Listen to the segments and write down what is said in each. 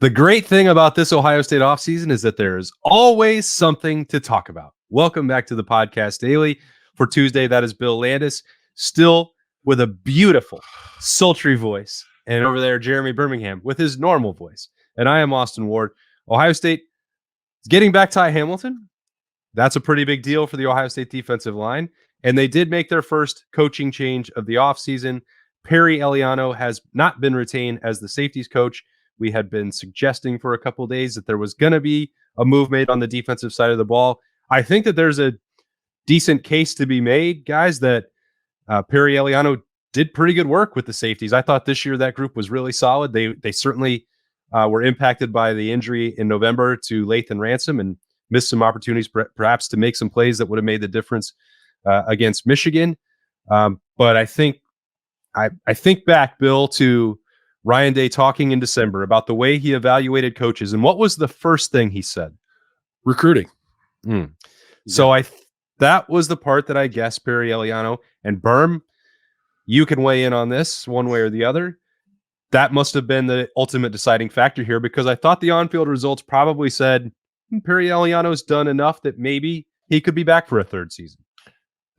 The great thing about this Ohio State offseason is that there is always something to talk about. Welcome back to the podcast daily for Tuesday. That is Bill Landis, still with a beautiful, sultry voice. And over there, Jeremy Birmingham with his normal voice. And I am Austin Ward. Ohio State is getting back Ty Hamilton. That's a pretty big deal for the Ohio State defensive line. And they did make their first coaching change of the offseason. Perry Eliano has not been retained as the safeties coach. We had been suggesting for a couple of days that there was going to be a move made on the defensive side of the ball. I think that there's a decent case to be made, guys, that Perry Eliano did pretty good work with the safeties. I thought this year that group was really solid. They certainly were impacted by the injury in November to Lathan Ransom and missed some opportunities perhaps to make some plays that would have made the difference against Michigan. But I think back, Bill, to Ryan Day talking in December about the way he evaluated coaches. And what was the first thing he said? Recruiting. So that was the part that I guess Perry Eliano and Berm, you can weigh in on this one way or the other. That must have been the ultimate deciding factor here, because I thought the on-field results probably said Perry Eliano's done enough that maybe he could be back for a third season.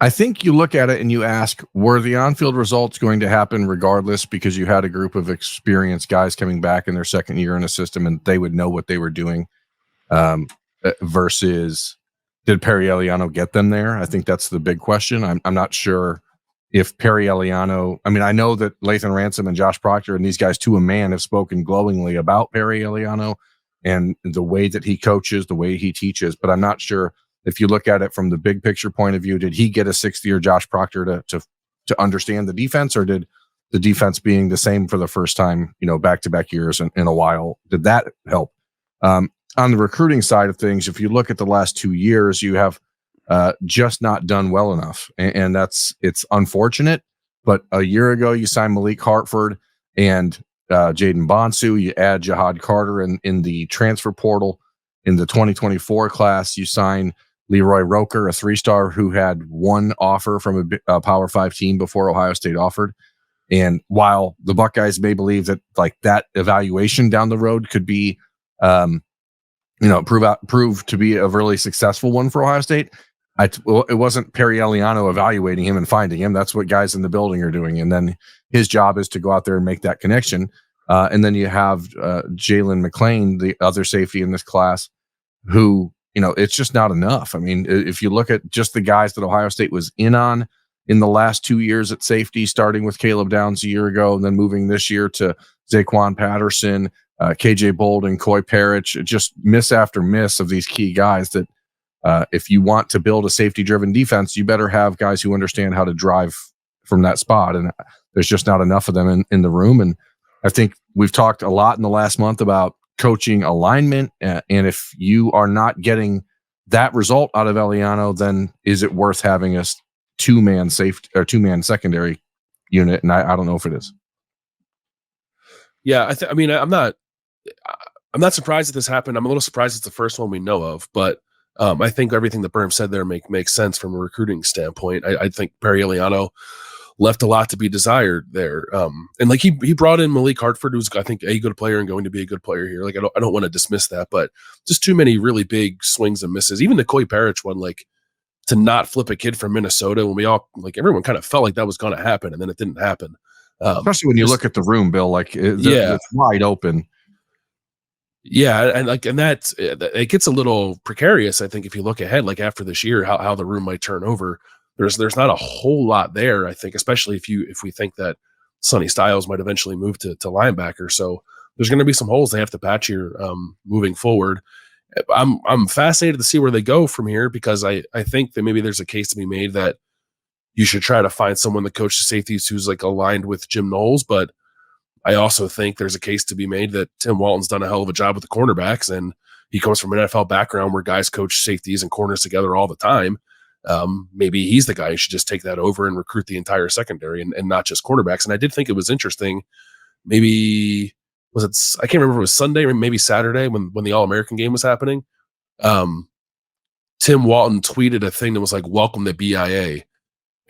I think you look at it and you ask, were the on-field results going to happen regardless, because you had a group of experienced guys coming back in their second year in a system and they would know what they were doing, versus did Perry Eliano get them there? I think that's the big question. I'm not sure if Perry Eliano, I mean, I know that Lathan Ransom and Josh Proctor and these guys to a man have spoken glowingly about Perry Eliano and the way that he coaches, the way he teaches, but I'm not sure if you look at it from the big picture point of view, did he get a sixth year Josh Proctor to understand the defense, or did the defense being the same for the first time, back-to-back years in a while, did that help? On the recruiting side of things, if you look at the last 2 years, you have just not done well enough. And it's unfortunate, but a year ago you signed Malik Hartford and Jaden Bonsu, you add Jihad Carter in the transfer portal. In the 2024 class, you sign Leroy Roker, a 3-star who had one offer from a Power 5 team before Ohio State offered. And while the Buckeyes may believe that that evaluation down the road could be, prove to be a really successful one for Ohio State, it wasn't Perry Eliano evaluating him and finding him. That's what guys in the building are doing. And then his job is to go out there and make that connection. And then you have Jalen McClain, the other safety in this class, who, it's just not enough. I mean, if you look at just the guys that Ohio State was in on in the last 2 years at safety, starting with Caleb Downs a year ago, and then moving this year to Zaquan Patterson, KJ Bolden, Coy Parrish, just miss after miss of these key guys that if you want to build a safety-driven defense, you better have guys who understand how to drive from that spot. And there's just not enough of them in the room. And I think we've talked a lot in the last month about coaching alignment. And if you are not getting that result out of Eliano, then is it worth having a two-man safety or two-man secondary unit? And I don't know if it is. Yeah, I'm not surprised that this happened. I'm a little surprised it's the first one we know of, but I think everything that Berm said there makes sense from a recruiting standpoint. I think Perry Eliano left a lot to be desired there. And he brought in Malik Hartford, who's I think a good player and going to be a good player here. I don't want to dismiss that, but just too many really big swings and misses. Even the Coy Parrish one, to not flip a kid from Minnesota when we all everyone kind of felt like that was going to happen, and then it didn't happen. Especially when you look at the room, Bill, it's wide open. Yeah, and that it gets a little precarious. I think if you look ahead, after this year, how the room might turn over. There's not a whole lot there, I think, especially if we think that Sonny Styles might eventually move to linebacker. So there's going to be some holes they have to patch here moving forward. I'm fascinated to see where they go from here, because I think that maybe there's a case to be made that you should try to find someone that coaches safeties who's aligned with Jim Knowles. But I also think there's a case to be made that Tim Walton's done a hell of a job with the cornerbacks, and he comes from an NFL background where guys coach safeties and corners together all the time. Maybe he's the guy who should just take that over and recruit the entire secondary and not just cornerbacks. And I did think it was interesting. Maybe I can't remember if it was Sunday or maybe Saturday when the All-American game was happening. Tim Walton tweeted a thing that was welcome to BIA.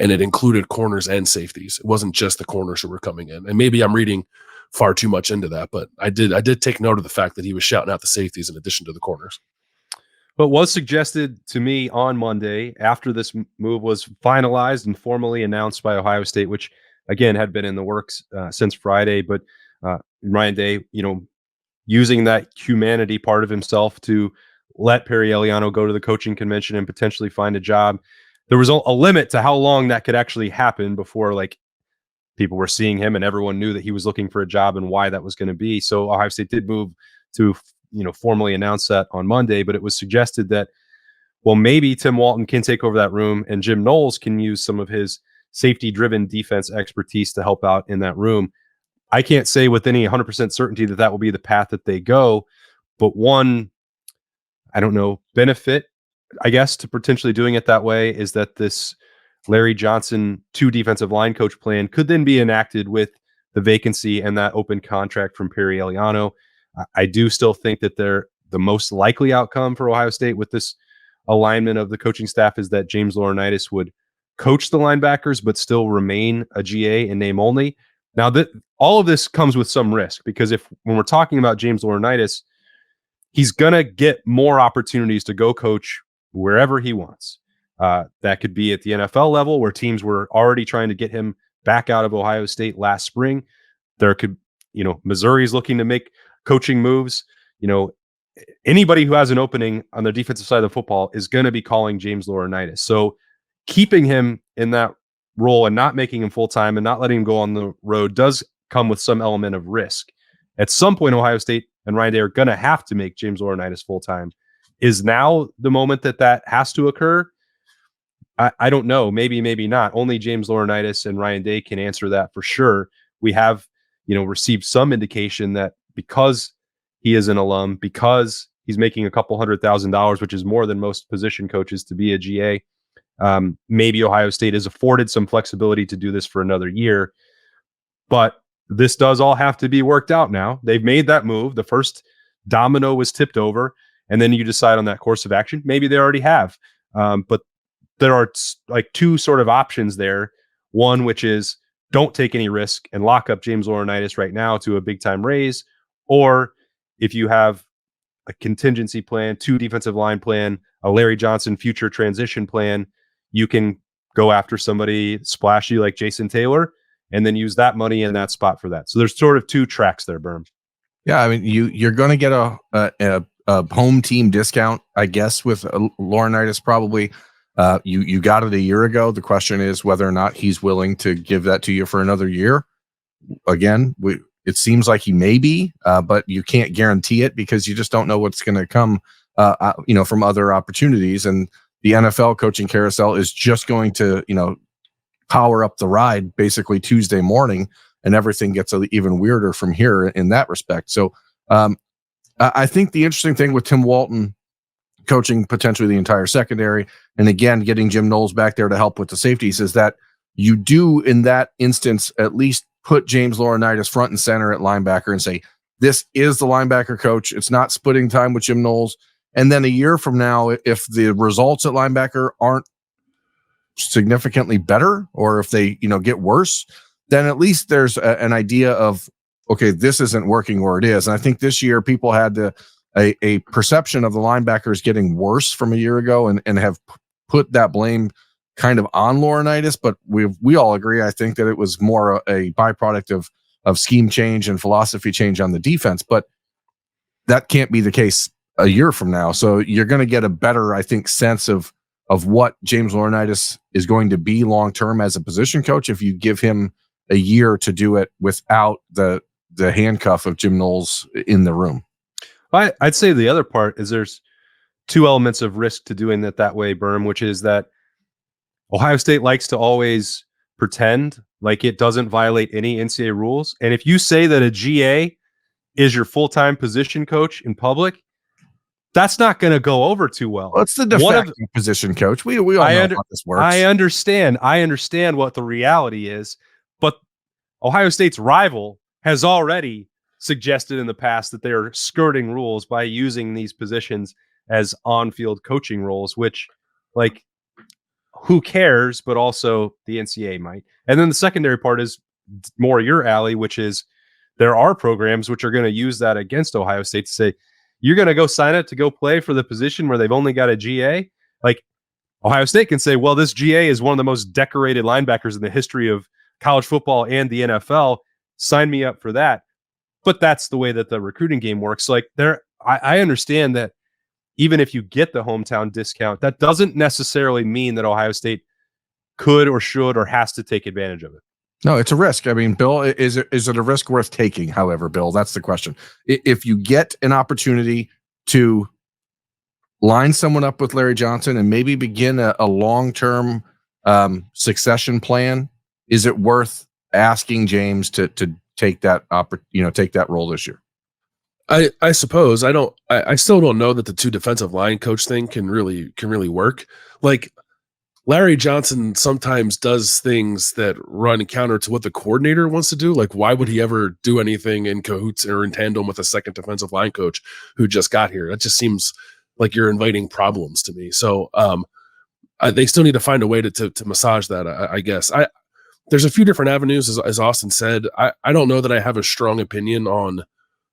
And it included corners and safeties. It wasn't just the corners who were coming in. And maybe I'm reading far too much into that, but I did take note of the fact that he was shouting out the safeties in addition to the corners. But was suggested to me on Monday after this move was finalized and formally announced by Ohio State, which again had been in the works since Friday. But Ryan Day, using that humanity part of himself to let Perry Eliano go to the coaching convention and potentially find a job. There was a limit to how long that could actually happen before people were seeing him and everyone knew that he was looking for a job and why that was going to be. So Ohio State did move to formally announce that on Monday, but it was suggested that, well, maybe Tim Walton can take over that room and Jim Knowles can use some of his safety-driven defense expertise to help out in that room. I can't say with any 100% certainty that will be the path that they go, but one, I don't know, benefit, I guess, to potentially doing it that way is that this Larry Johnson 2 defensive line coach plan could then be enacted with the vacancy and that open contract from Perry Eliano. I do still think that the most likely outcome for Ohio State with this alignment of the coaching staff is that James Laurinaitis would coach the linebackers, but still remain a GA in name only. Now, that all of this comes with some risk because when we're talking about James Laurinaitis, he's going to get more opportunities to go coach wherever he wants. That could be at the NFL level where teams were already trying to get him back out of Ohio State last spring. There could, Missouri's looking to make coaching moves. Anybody who has an opening on the defensive side of the football is going to be calling James Laurinaitis. So keeping him in that role and not making him full-time and not letting him go on the road does come with some element of risk. At some point, Ohio State and Ryan Day are going to have to make James Laurinaitis full-time. Is now the moment that has to occur? I don't know. Maybe, maybe not. Only James Laurinaitis and Ryan Day can answer that for sure. We have, received some indication that because he is an alum, because he's making a couple $100,000, which is more than most position coaches to be a GA, maybe Ohio State is afforded some flexibility to do this for another year. But this does all have to be worked out now. They've made that move. The first domino was tipped over, and then you decide on that course of action. Maybe they already have. But there are 2 sort of options there. One, which is don't take any risk and lock up James Laurinaitis right now to a big-time raise. Or if you have a contingency plan, 2 defensive line plan, a Larry Johnson future transition plan, you can go after somebody splashy like Jason Taylor and then use that money in that spot for that. So there's sort of 2 tracks there, Berm. Yeah, I mean, you're going to get a home team discount, I guess, with Laurinaitis probably. You got it a year ago. The question is whether or not he's willing to give that to you for another year. Again, it seems like he may be, but you can't guarantee it because you just don't know what's going to come, from other opportunities. And the NFL coaching carousel is just going to, power up the ride basically Tuesday morning, and everything gets even weirder from here in that respect. So I think the interesting thing with Tim Walton coaching potentially the entire secondary, and again, getting Jim Knowles back there to help with the safeties, is that you do in that instance at least put James Laurinaitis front and center at linebacker and say, this is the linebacker coach. It's not splitting time with Jim Knowles. And then a year from now, if the results at linebacker aren't significantly better, or if they, get worse, then at least there's an idea of, okay, this isn't working where it is. And I think this year people had a perception of the linebackers getting worse from a year ago and have put that blame kind of on Laurinaitis, but we all agree, I think, that it was more a byproduct of scheme change and philosophy change on the defense, but that can't be the case a year from now. So you're going to get a better, I think, sense of what James Laurinaitis is going to be long-term as a position coach if you give him a year to do it without the handcuff of Jim Knowles in the room. I'd say the other part is there's 2 elements of risk to doing it that way, Berm, which is that Ohio State likes to always pretend like it doesn't violate any NCAA rules. And if you say that a GA is your full-time position coach in public, that's not going to go over too well. Well, it's the de facto position coach. We all know how this works. I understand what the reality is, but Ohio State's rival has already suggested in the past that they are skirting rules by using these positions as on-field coaching roles, which, who cares? But also the NCAA might. And then the secondary part is more your alley, which is there are programs which are going to use that against Ohio State to say, you're going to go sign up to go play for the position where they've only got a GA. Like Ohio State can say, well, this GA is one of the most decorated linebackers in the history of college football and the NFL. Sign me up for that. But that's the way that the recruiting game works. Like I understand that even if you get the hometown discount, that doesn't necessarily mean that Ohio State could or should or has to take advantage of it. No, it's a risk. I mean, Bill, is it a risk worth taking? However, Bill, that's the question. If you get an opportunity to line someone up with Larry Johnson and maybe begin a long-term succession plan, is it worth asking James to take that take that role this year? I suppose. I still don't know that the two defensive line coach thing can really work. Like Larry Johnson sometimes does things that run counter to what the coordinator wants to do. Like, why would he ever do anything in cahoots or in tandem with a second defensive line coach who just got here? That just seems like you're inviting problems to me. So they still need to find a way to massage that, I guess. There's a few different avenues, as Austin said. I don't know that I have a strong opinion on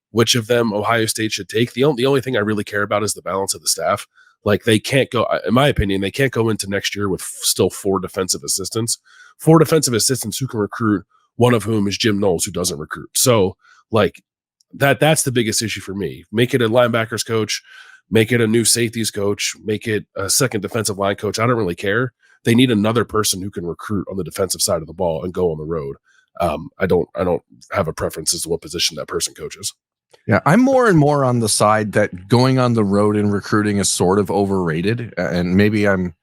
which of them Ohio State should take. The only thing I really care about is the balance of the staff. Like, they can't go, in my opinion, they can't go into next year with still four defensive assistants who can recruit, one of whom is Jim Knowles, who doesn't recruit. So, like, that's the biggest issue for me. Make it a linebackers coach, make it a new safeties coach, make it a second defensive line coach. I don't really care. They need another person who can recruit on the defensive side of the ball and go on the road. I don't have a preference as to what position that person coaches. Yeah, I'm more and more on the side that going on the road and recruiting is sort of overrated. And maybe I'm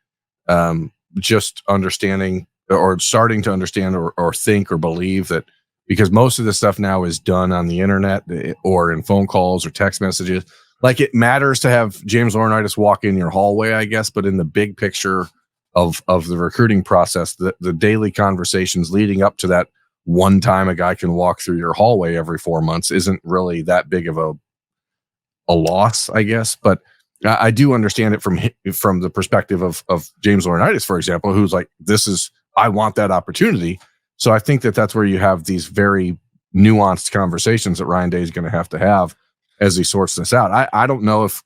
just understanding or starting to understand or think or believe that because most of this stuff now is done on the internet or in phone calls or text messages. Like, it matters to have James Laurinaitis walk in your hallway, I guess, but in the big picture of the recruiting process, the daily conversations leading up to that one time a guy can walk through your hallway every 4 months isn't really that big of a loss, I guess. But I do understand it from the perspective of James Laurinaitis, for example, who's like, I want that opportunity. So I think that's where you have these very nuanced conversations that Ryan Day is going to have as he sorts this out. I don't know if,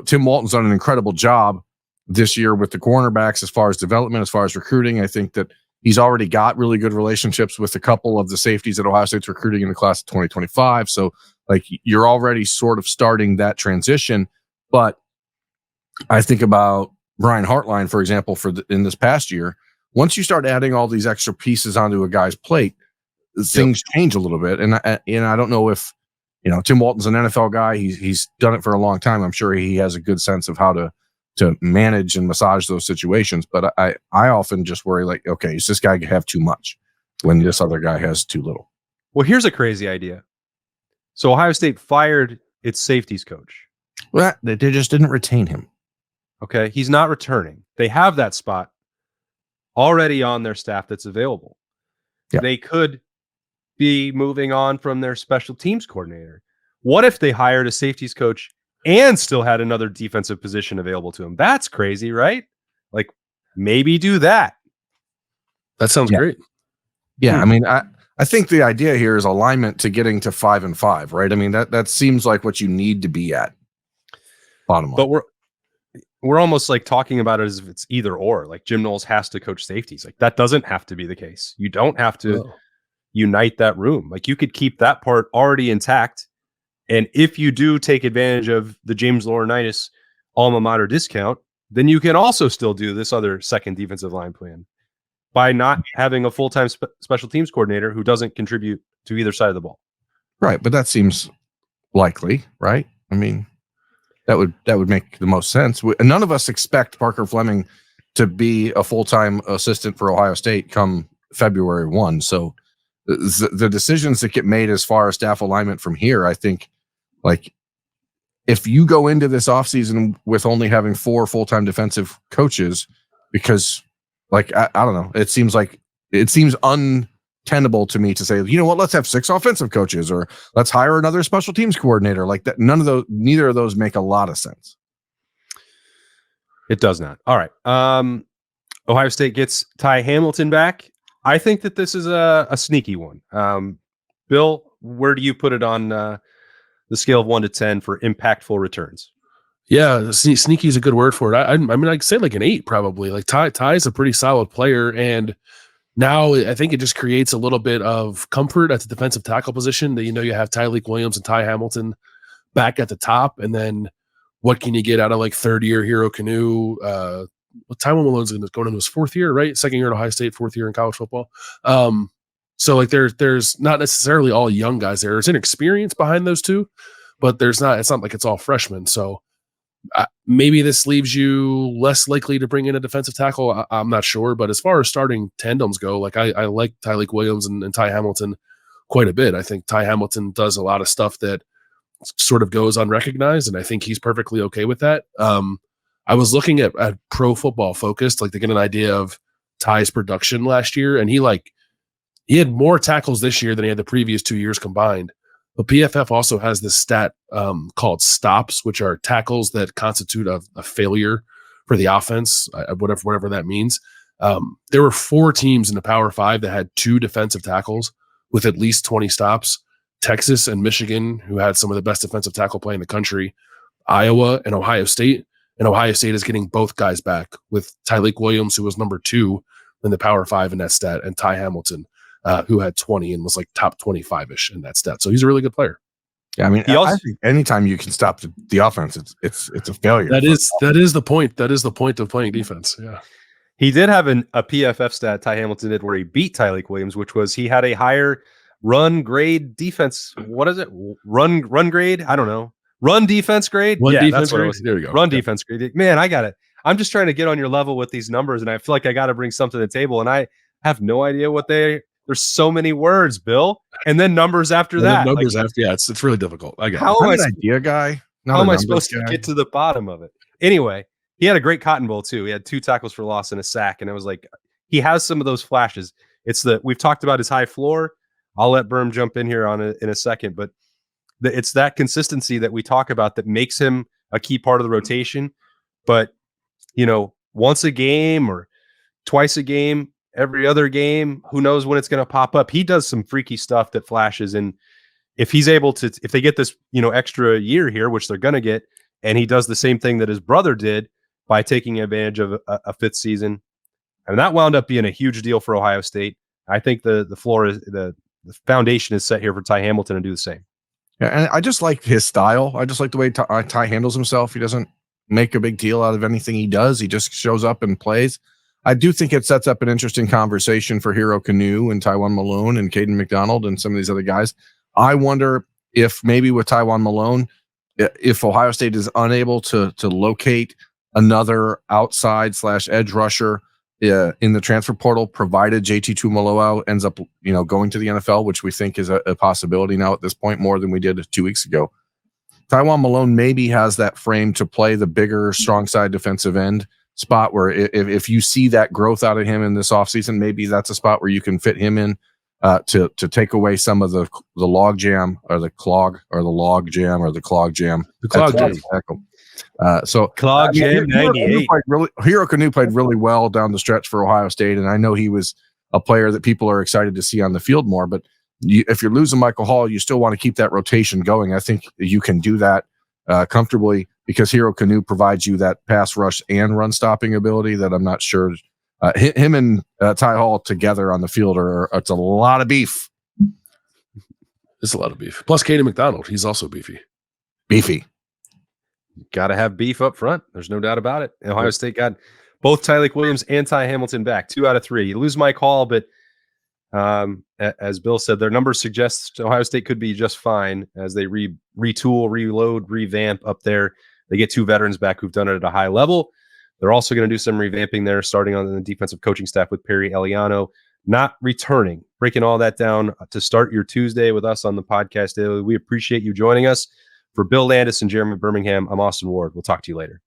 Tim Walton's done an incredible job this year with the cornerbacks as far as development, as far as recruiting. I think that he's already got really good relationships with a couple of the safeties that Ohio State's recruiting in the class of 2025. So, like, you're already sort of starting that transition. But I think about Brian Hartline, for example, in this past year. Once you start adding all these extra pieces onto a guy's plate, things change a little bit. And I don't know if, Tim Walton's an NFL guy. He's done it for a long time. I'm sure he has a good sense of how to manage and massage those situations. But I often just worry, like, okay, does this guy have too much when this other guy has too little? Well, here's a crazy idea. So Ohio State fired its safeties coach. Well, they just didn't retain him. Okay. He's not returning. They have that spot already on their staff that's available. Yeah. They could be moving on from their special teams coordinator. What if they hired a safeties coach and still had another defensive position available to him? That's crazy, right? Like, maybe do that. That sounds great. Yeah. I mean, I think the idea here is alignment to getting to 5-5, right? I mean, that seems like what you need to be at. Bottom line. But we're almost like talking about it as if it's either or. Like, Jim Knowles has to coach safeties. Like, that doesn't have to be the case. You don't have to unite that room. Like, you could keep that part already intact. And if you do take advantage of the James Laurinaitis alma mater discount, then you can also still do this other second defensive line plan by not having a full-time special teams coordinator who doesn't contribute to either side of the ball. Right. But that seems likely, right? I mean, that would make the most sense. None of us expect Parker Fleming to be a full-time assistant for Ohio State come February 1. So the decisions that get made as far as staff alignment from here, I think, like, if you go into this offseason with only having 4 full-time defensive coaches, because, like, I don't know, it seems untenable to me to say, you know what, let's have 6 offensive coaches, or let's hire another special teams coordinator. Like that, neither of those make a lot of sense. It does not. All right. Ohio State gets Ty Hamilton back. I think that this is a sneaky one. Bill, where do you put it on the scale of 1 to 10 for impactful returns? Yeah, sneaky is a good word for it. I mean, I'd say like an 8 probably. Like Ty is a pretty solid player, and now I think it just creates a little bit of comfort at the defensive tackle position that you have Tyleik Williams and Ty Hamilton back at the top, and then what can you get out of like third-year Hero Kanu? Tywone Malone's going into his fourth year, right? Second year at Ohio State, fourth year in college football. So like there's not necessarily all young guys there. There's inexperience behind those two, but it's not like it's all freshmen. So maybe this leaves you less likely to bring in a defensive tackle. I'm not sure, but as far as starting tandems go, like I like Tyleik Williams and Ty Hamilton quite a bit. I think Ty Hamilton does a lot of stuff that sort of goes unrecognized, and I think he's perfectly okay with that. I was looking at Pro Football Focus, like to get an idea of Ty's production last year, and he had more tackles this year than he had the previous 2 years combined. But PFF also has this stat called stops, which are tackles that constitute a failure for the offense, whatever that means. There were 4 teams in the Power 5 that had 2 defensive tackles with at least 20 stops. Texas and Michigan, who had some of the best defensive tackle play in the country, Iowa and Ohio State. And Ohio State is getting both guys back with Tyleik Williams, who was number 2 in the Power 5 in that stat, and Ty Hamilton, who had 20 and was like top 25-ish in that stat. So he's a really good player. Yeah, I mean, I think anytime you can stop the offense, it's a failure. That is the point. That is the point of playing defense. Yeah. He did have a PFF stat, Ty Hamilton did, where he beat Tyleik Williams, which was he had a higher run grade defense. What is it? Run grade? I don't know. Run defense grade? Defense grade. There we go. Run defense grade. Man, I got it. I'm just trying to get on your level with these numbers, and I feel like I got to bring something to the table, and I have no idea what there's so many words, Bill, and then numbers after that. Numbers after, yeah, it's really difficult. I got it. I'm an idea guy. How am I supposed to get to the bottom of it? Anyway, he had a great Cotton Bowl too. He had 2 tackles for loss and a sack, and it was like he has some of those flashes. We've talked about his high floor. I'll let Berm jump in here on it in a second, but it's that consistency that we talk about that makes him a key part of the rotation. But once a game or twice a game, every other game, who knows when it's going to pop up. He does some freaky stuff that flashes, and if he's able to, if they get this extra year here, which they're going to get, and he does the same thing that his brother did by taking advantage of a 5th season, and that wound up being a huge deal for Ohio State. I think the floor is the foundation is set here for Ty Hamilton to do the same. Yeah, and I just like his style. I just like the way Ty handles himself. He doesn't make a big deal out of anything he does. He just shows up and plays. I do think it sets up an interesting conversation for Hero Kanu and Tywone Malone and Caden McDonald and some of these other guys. I wonder if maybe with Tywone Malone, if Ohio State is unable to locate another outside/edge rusher in the transfer portal, provided JT Tuimoloau ends up going to the NFL, which we think is a possibility now at this point more than we did 2 weeks ago. Tywone Malone maybe has that frame to play the bigger, strong side defensive end spot where if you see that growth out of him in this offseason, maybe that's a spot where you can fit him in to take away some of the log jam or the clog or the log jam or the clog jam. The clog jam. So clog jam 98. Hero Kanu played really well down the stretch for Ohio State, and I know he was a player that people are excited to see on the field more. But if you're losing Michael Hall, you still want to keep that rotation going. I think you can do that comfortably because Hero Kanu provides you that pass rush and run stopping ability that I'm not sure him and Ty Hall together on the field it's a lot of beef. It's a lot of beef. Plus Caden McDonald, he's also beefy. Got to have beef up front. There's no doubt about it. Ohio State got both Tyleik Williams and Ty Hamilton back, 2 out of 3. You lose Mike Hall, but as Bill said, their numbers suggest Ohio State could be just fine as they retool, reload, revamp up there. They get 2 veterans back who've done it at a high level. They're also going to do some revamping there, starting on the defensive coaching staff with Perry Eliano not returning. Breaking all that down to start your Tuesday with us on the podcast daily. We appreciate you joining us. For Bill Landis and Jeremy Birmingham, I'm Austin Ward. We'll talk to you later.